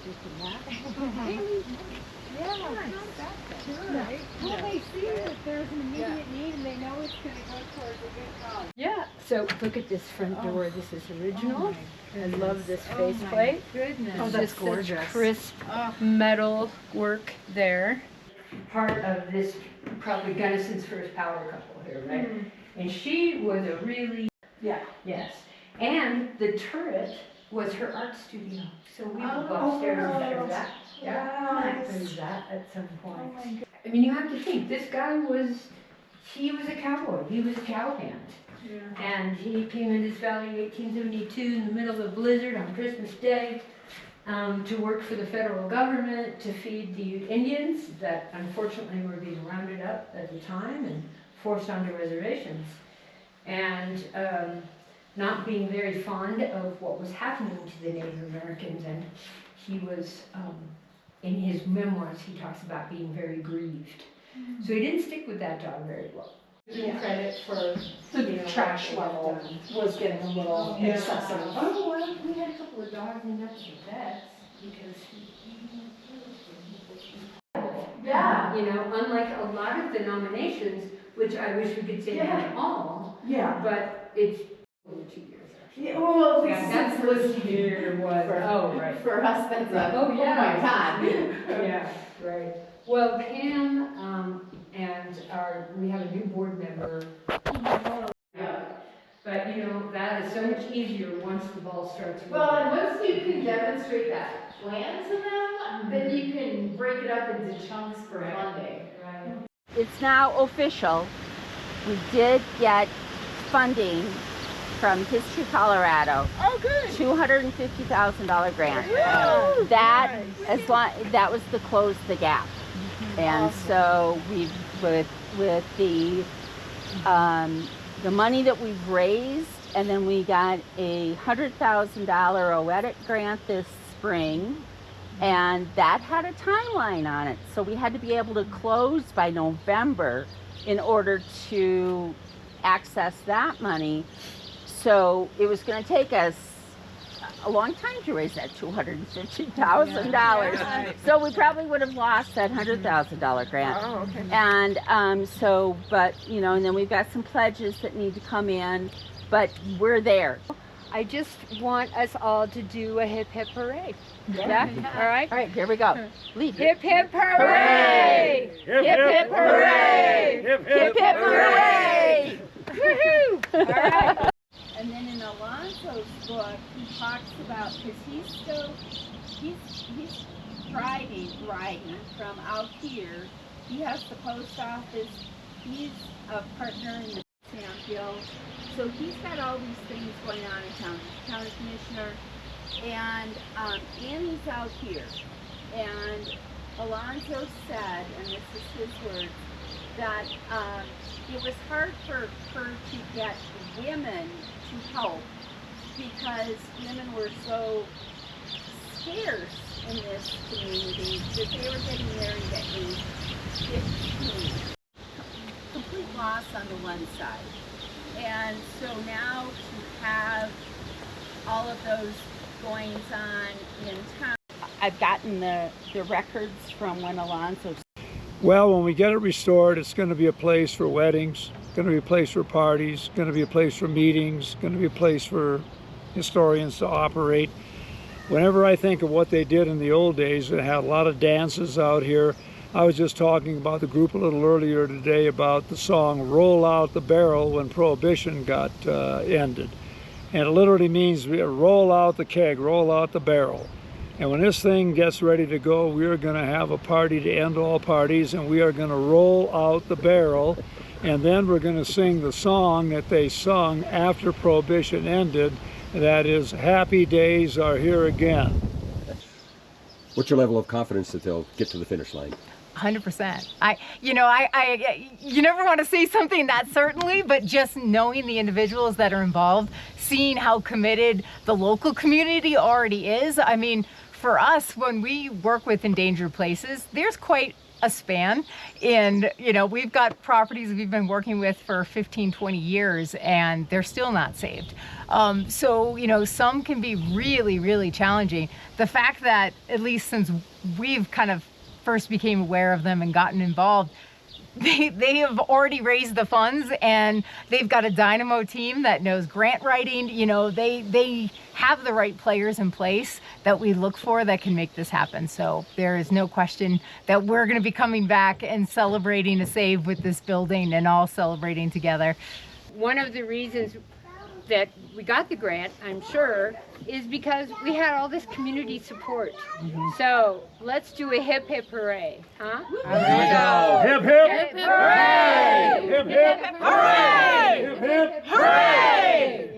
just a map. Yeah, right. Well, they see that there's an immediate need and they know it's going to go towards a good cause. Yeah, so look at this front door. This is original. I love this faceplate. Goodness. Oh, that's just gorgeous. such crisp metal work there. Part of this, probably Gunnison's first power couple here, right? And she was a really, yes. And the turret was her art studio. So we would go upstairs and show that. Yeah, nice. That at some point. I mean, you have to think, this guy he was a cowboy. He was a cowhand. Yeah. And he came in this valley in 1872 in the middle of a blizzard on Christmas Day to work for the federal government to feed the Indians that unfortunately were being rounded up at the time and forced onto reservations. And not being very fond of what was happening to the Native Americans, and he was, in his memoirs, he talks about being very grieved. So he didn't stick with that job very well. Credit for The trash level was getting a little excessive. Oh, well, we had a couple of dogs end up with vets because you know, unlike a lot of the nominations, which I wish we could say had all, but it's over 2 years. Yeah, well, That's first year was, For us, that's a, oh my God. Yeah, right. Well, Pam, we have a new board member. But you know, that is so much easier once the ball starts rolling. Well, and once you can demonstrate that plan to them, then you can break it up into chunks for funding. Right. It's now official. We did get funding from History Colorado. Oh, good. $250,000 grant. Woo! That Nice. that was to close the gap. And so we, with the money that we've raised, and then we got a $100,000 OEDIT grant this spring, and that had a timeline on it. So we had to be able to close by November in order to access that money. So it was going to take us a long time to raise that $250,000. So we probably would have lost that $100,000 grant. Oh, okay. And but you know, and then we've got some pledges that need to come in, but we're there. I just want us all to do a hip hip hooray. Yeah. All right? All right, here we go. Lead. Hip hip hooray! Hip, hip, hooray! Hip hip hooray! Woohoo! All right. And then in Alonso's book, he talks about, because he's riding from out here. He has the post office. He's a partner in the Sandhill. So he's got all these things going on in town. He's county commissioner. And Annie's out here. And Alonso said, and this is his words, that it was hard for her to get women to help because women were so scarce in this community that they were getting married at age 15. Complete loss on the one side. And so now to have all of those goings on in town, I've gotten the records from when Alonso. Well, when we get it restored, it's going to be a place for weddings, going to be a place for parties, going to be a place for meetings, going to be a place for historians to operate. Whenever I think of what they did in the old days, they had a lot of dances out here. I was just talking about the group a little earlier today about the song "Roll Out the Barrel" when Prohibition got ended. And it literally means roll out the keg, roll out the barrel. And when this thing gets ready to go, we are going to have a party to end all parties, and we are going to roll out the barrel, and then we're going to sing the song that they sung after Prohibition ended, that is, "Happy Days Are Here Again." What's your level of confidence that they'll get to the finish line? 100%. You never want to say something that certainly, but just knowing the individuals that are involved, seeing how committed the local community already is. I mean, for us, when we work with endangered places, there's quite a span. And, you know, we've got properties we've been working with for 15, 20 years, and they're still not saved. So, you know, some can be really, really challenging. The fact that, at least since we've kind of first became aware of them and gotten involved, they have already raised the funds, and they've got a dynamo team that knows grant writing. You know, they have the right players in place that we look for that can make this happen. So there is no question that we're going to be coming back and celebrating a save with this building and all celebrating together. One of the reasons that we got the grant, I'm sure, is because we had all this community support. So let's do a hip hip hooray, huh? All right. Hip hip! Hip hip hooray! Hip hip! Hooray! Hip hip! Hooray!